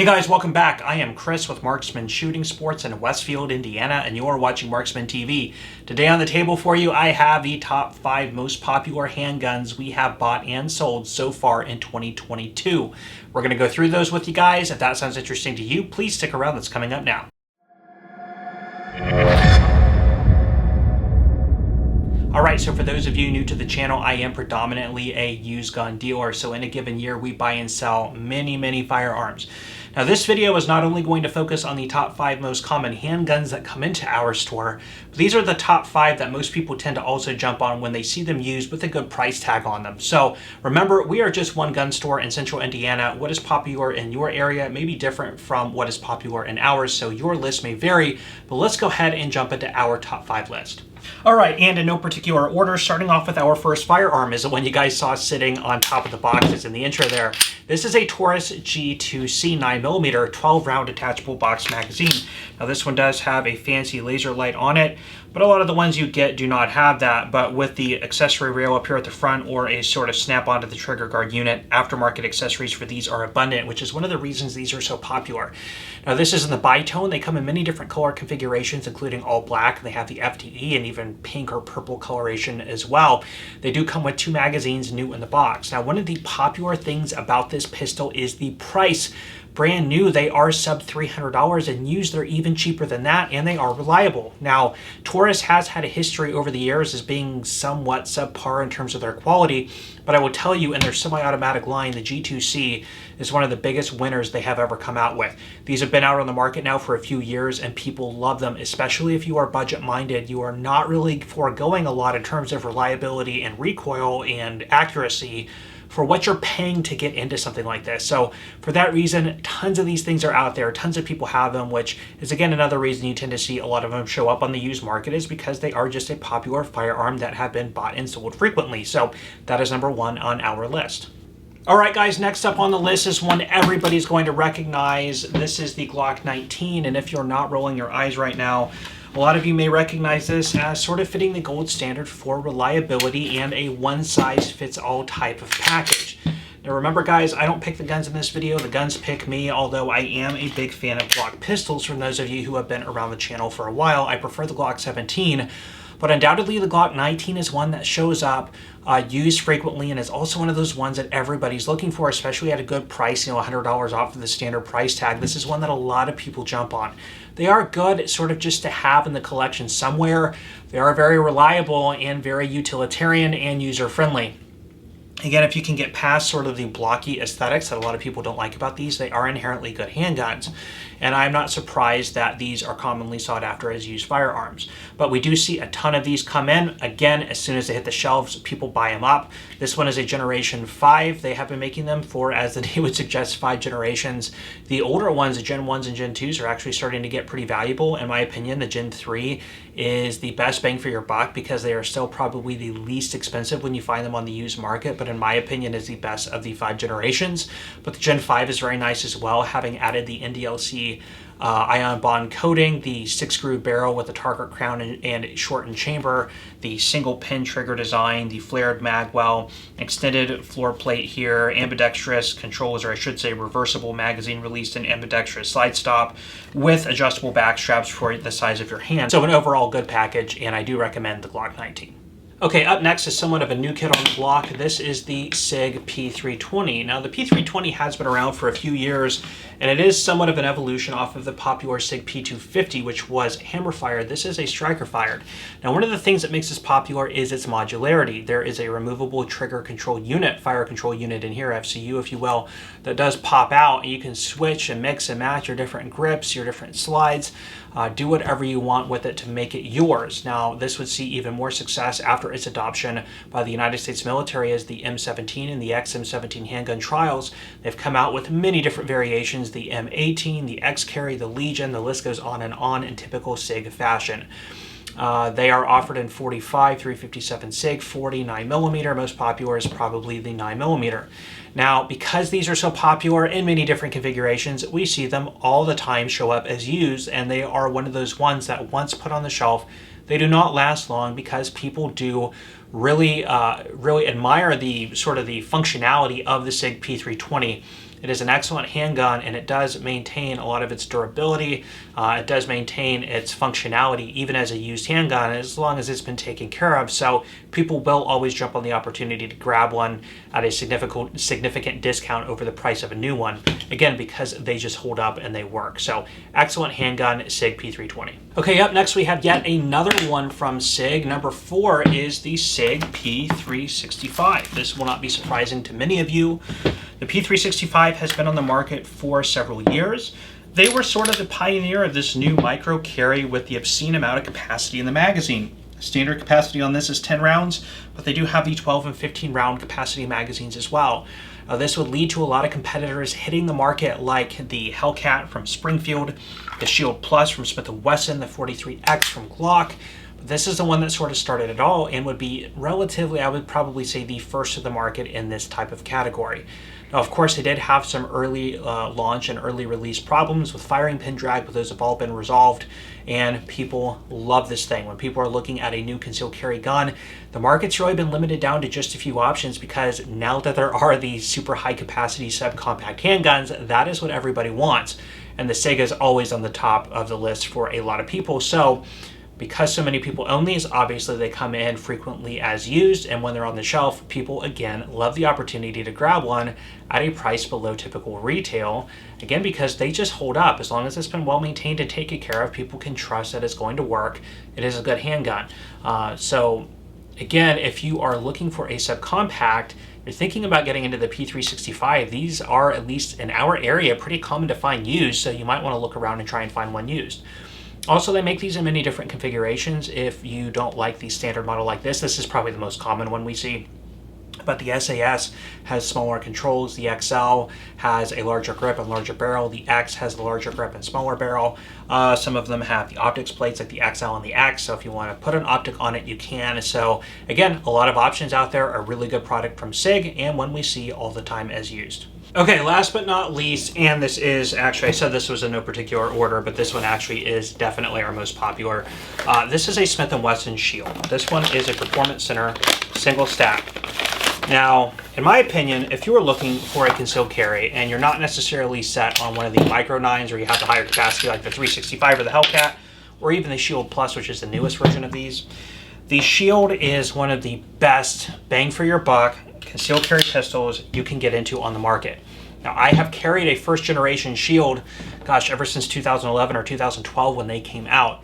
Hey guys, welcome back. I am Chris with Marksman Shooting Sports in Westfield, Indiana, and you're watching Marksman TV. Today on the table for you, I have the top 5 most popular handguns we have bought and sold so far in 2022. We're going to go through those with you guys. If that sounds interesting to you, please stick around. That's coming up now. Alright, so for those of you new to the channel, I am predominantly a used gun dealer. So in a given year, we buy and sell many firearms. Now this video is not only going to focus on the top 5 most common handguns that come into our store, but these are the top 5 that most people tend to also jump on when they see them used with a good price tag on them. So remember, we are just one gun store in central Indiana. What is popular in your area may be different from what is popular in ours, so your list may vary, but let's go ahead and jump into our top 5 list. Alright, and in no particular order, starting off with our first firearm is the one you guys saw sitting on top of the boxes in the intro there. This is a Taurus G2C 9mm 12-round detachable box magazine. Now this one does have a fancy laser light on it, but a lot of the ones you get do not have that. But with the accessory rail up here at the front or a sort of snap onto the trigger guard unit, aftermarket accessories for these are abundant, which is one of the reasons these are so popular. Now this is in the bi-tone. They come in many different color configurations, including all black. They have the FDE and even pink or purple coloration as well. They do come with 2 magazines new in the box. Now one of the popular things about this pistol is the price. Brand new, they are sub $300, and used they're even cheaper than that, and they are reliable. Now, Taurus has had a history over the years as being somewhat subpar in terms of their quality, but I will tell you, in their semi-automatic line, the G2C is one of the biggest winners they have ever come out with. These have been out on the market now for a few years, and people love them, especially if you are budget-minded. You are not really foregoing a lot in terms of reliability and recoil and accuracy for what you're paying to get into something like this. So for that reason, tons of these things are out there. Tons of people have them, which is again another reason you tend to see a lot of them show up on the used market, is because they are just a popular firearm that have been bought and sold frequently. So that is number 1 on our list. All right, guys, next up on the list is one everybody's going to recognize. This is the Glock 19, and if you're not rolling your eyes right now, a lot of you may recognize this as sort of fitting the gold standard for reliability and a one-size-fits-all type of package. Now remember, guys, I don't pick the guns in this video, the guns pick me, although I am a big fan of Glock pistols. From those of you who have been around the channel for a while, I prefer the Glock 17, but undoubtedly the Glock 19 is one that shows up used frequently and is also one of those ones that everybody's looking for, especially at a good price, you know, $100 off of the standard price tag. This is one that a lot of people jump on. They are good sort of just to have in the collection somewhere. They are very reliable and very utilitarian and user-friendly. Again, if you can get past sort of the blocky aesthetics that a lot of people don't like about these, they are inherently good handguns. And I'm not surprised that these are commonly sought after as used firearms. But we do see a ton of these come in. Again, as soon as they hit the shelves, people buy them up. This one is a Generation 5. They have been making them for, as the name would suggest, 5 generations. The older ones, the Gen 1s and Gen 2s, are actually starting to get pretty valuable. In my opinion, the Gen 3 is the best bang for your buck because they are still probably the least expensive when you find them on the used market, but in my opinion is the best of the 5 generations. But the Gen 5 is very nice as well, having added the NDLC ion bond coating, the 6-screw barrel with the target crown and shortened chamber, the single pin trigger design, the flared mag well, extended floor plate here, ambidextrous controls, or I should say reversible magazine released in ambidextrous slide stop with adjustable back straps for the size of your hand. So an overall good package, and I do recommend the Glock 19. Okay, up next is somewhat of a new kid on the block. This is the Sig P320. Now, the P320 has been around for a few years, and it is somewhat of an evolution off of the popular Sig P250, which was hammer-fired. This is a striker-fired. Now, one of the things that makes this popular is its modularity. There is a removable trigger control unit, fire control unit in here, FCU, if you will, that does pop out, and you can switch and mix and match your different grips, your different slides, do whatever you want with it to make it yours. Now, this would see even more success after its adoption by the United States military as the M17 and the XM17 handgun trials. They've come out with many different variations, the M18, the X-Carry, the Legion, the list goes on in typical Sig fashion. They are offered in 45, 357 Sig, 40, 9mm. Most popular is probably the 9mm. Now, because these are so popular in many different configurations, we see them all the time show up as used, and they are one of those ones that once put on the shelf, they do not last long because people do really admire the sort of the functionality of the Sig P320. It is an excellent handgun, and it does maintain a lot of its durability. It does maintain its functionality even as a used handgun, as long as it's been taken care of. So people will always jump on the opportunity to grab one at a significant discount over the price of a new one, again, because they just hold up and they work. So excellent handgun, Sig P320. Okay, up next we have yet another one from Sig. Number 4 is the Sig P365. This will not be surprising to many of you. The P365 has been on the market for several years. They were sort of the pioneer of this new micro carry with the obscene amount of capacity in the magazine. Standard capacity on this is 10 rounds, but they do have the 12 and 15 round capacity magazines as well. This would lead to a lot of competitors hitting the market, like the Hellcat from Springfield, the Shield Plus from Smith & Wesson, the 43X from Glock. This is the one that sort of started it all and would be relatively, I would probably say, the first of the market in this type of category. Now, of course, they did have some early launch and early release problems with firing pin drag, but those have all been resolved, and people love this thing. When people are looking at a new concealed carry gun, the market's really been limited down to just a few options, because now that there are these super high capacity subcompact handguns, that is what everybody wants. And the Sig is always on the top of the list for a lot of people. So because so many people own these, obviously they come in frequently as used, and when they're on the shelf, people again love the opportunity to grab one at a price below typical retail, again because they just hold up. As long as it's been well maintained and taken care of, people can trust that it's going to work. It is a good handgun. So again, if you are looking for a subcompact, you're thinking about getting into the P365, these are, at least in our area, pretty common to find used, so you might want to look around and try and find one used. Also, they make these in many different configurations. If you don't like the standard model like this is probably the most common one we see. But the SAS has smaller controls, the XL has a larger grip and larger barrel, the X has a larger grip and smaller barrel. Some of them have the optics plates like the XL and the X, so if you want to put an optic on it, you can. So again, a lot of options out there, a really good product from Sig, and one we see all the time as used. Okay, last but not least, and this is actually, I said this was in no particular order, but this one actually is definitely our most popular. This is a Smith & Wesson Shield. This one is a Performance Center single stack. Now, in my opinion, if you are looking for a concealed carry and you're not necessarily set on one of the micro 9s, or you have the higher capacity like the 365 or the Hellcat, or even the Shield Plus, which is the newest version of these, the Shield is one of the best bang for your buck concealed carry pistols you can get into on the market. Now, I have carried a first generation Shield, gosh, ever since 2011 or 2012 when they came out.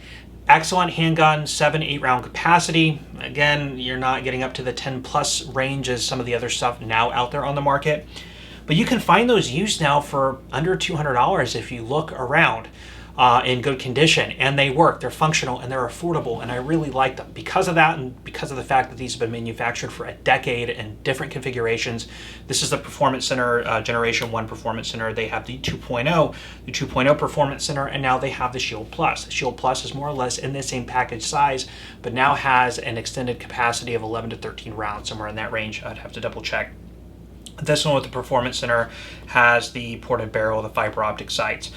Excellent handgun, 7-8 round capacity. Again, you're not getting up to the 10 plus range as some of the other stuff now out there on the market. But you can find those used now for under $200 if you look around. In good condition, and they work, they're functional, and they're affordable, and I really like them. Because of that, and because of the fact that these have been manufactured for a decade in different configurations. This is the Performance Center, Generation 1 Performance Center. They have the 2.0 Performance Center, and now they have the Shield Plus. The Shield Plus is more or less in the same package size, but now has an extended capacity of 11 to 13 rounds, somewhere in that range. I'd have to double check. This one with the Performance Center has the ported barrel, the fiber optic sights.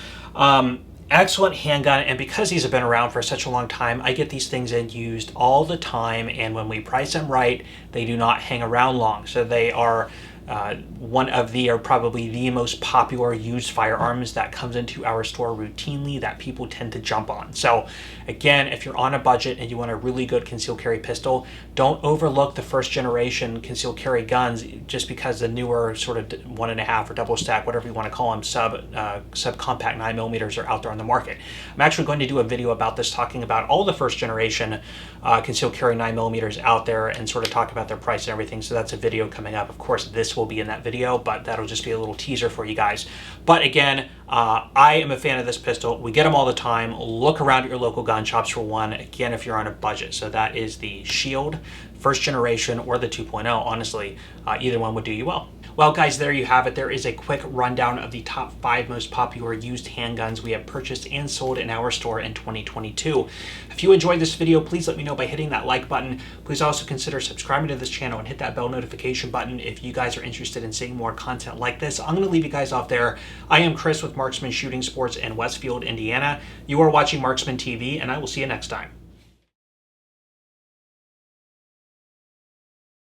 Excellent handgun, and because these have been around for such a long time, I get these things in used all the time, and when we price them right, they do not hang around long. So they are probably the most popular used firearms that comes into our store routinely that people tend to jump on. So again, if you're on a budget and you want a really good concealed carry pistol, don't overlook the first generation concealed carry guns just because the newer sort of 1.5 or double stack, whatever you want to call them, subcompact 9mm are out there on the market. I'm actually going to do a video about this, talking about all the first generation concealed carry 9mm out there and sort of talk about their price and everything. So that's a video coming up. Of course, this will be in that video, but that'll just be a little teaser for you guys. But again, I am a fan of this pistol. We get them all the time. Look around at your local gun shops for one, again, if you're on a budget. So that is the Shield first generation or the 2.0. Honestly, either one would do you well. Well, guys, there you have it. There is a quick rundown of the top 5 most popular used handguns we have purchased and sold in our store in 2022. If you enjoyed this video, please let me know by hitting that like button. Please also consider subscribing to this channel and hit that bell notification button if you guys are interested in seeing more content like this. I'm going to leave you guys off there. I am Chris with Marksman Shooting Sports in Westfield, Indiana. You are watching Marksman TV, and I will see you next time.